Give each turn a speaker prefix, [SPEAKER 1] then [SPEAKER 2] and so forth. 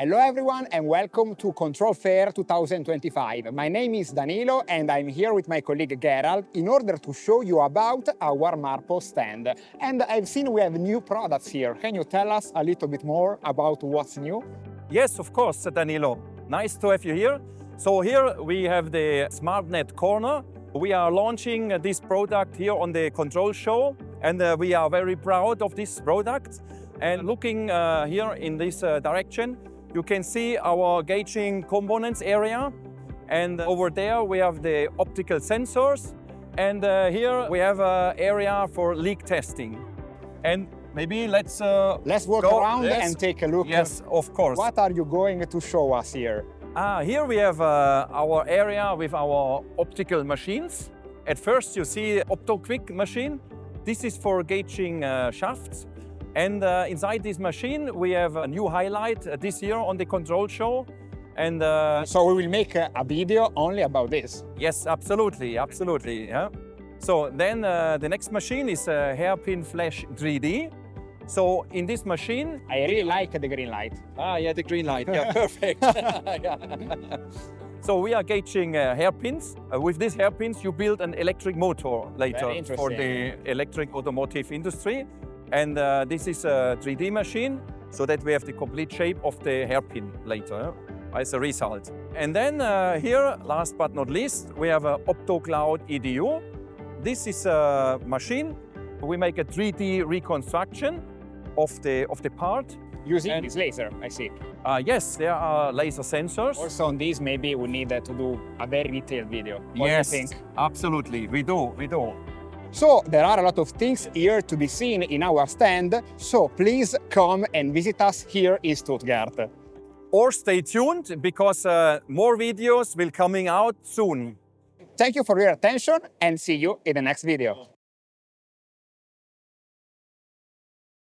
[SPEAKER 1] Hello everyone and welcome to Control Fair 2025. My name is Danilo and I'm here with my colleague Gerald in order to show you about our Marposs stand. And I've seen we have new products here. Can you tell us a little bit more about what's new?
[SPEAKER 2] Yes, of course, Danilo. Nice to have you here. So here we have the SmartNet corner. We are launching this product here on the Control Show, and we are very proud of this product. And looking here in this direction, you can see our gauging components area. And over there we have the optical sensors. And here we have an area for leak testing. And maybe let's
[SPEAKER 1] walk
[SPEAKER 2] go.
[SPEAKER 1] around
[SPEAKER 2] Yes.
[SPEAKER 1] and take a look.
[SPEAKER 2] Yes, of course.
[SPEAKER 1] What are you going to show us here?
[SPEAKER 2] Here we have our area with our optical machines. At first you see OptoQuick machine. This is for gauging shafts. And inside this machine we have a new highlight this year on the Control Show. And
[SPEAKER 1] So we will make a video only about this.
[SPEAKER 2] yes, absolutely, absolutely. Yeah. So then the next machine is Hairpin Flash 3D. So in this machine,
[SPEAKER 1] I really like the green light.
[SPEAKER 2] yeah, the green light, yeah, perfect. Yeah. So we are gauging hairpins. With these hairpins, you build an electric motor later for the electric automotive industry. And this is a 3D machine, so that we have the complete shape of the hairpin later as a result. And then here, last but not least, we have an OptoCloud EDU. This is a machine. We make a 3D reconstruction of the part.
[SPEAKER 1] Using this laser, I see.
[SPEAKER 2] Yes, there are laser sensors.
[SPEAKER 1] Also on this, maybe we need to do a very detailed video. What do you think?
[SPEAKER 2] Absolutely, we do.
[SPEAKER 1] So there are a lot of things here to be seen in our stand, so please come and visit us here in Stuttgart.
[SPEAKER 2] Or stay tuned, because more videos will coming out soon.
[SPEAKER 1] Thank you for your attention and see you in the next video.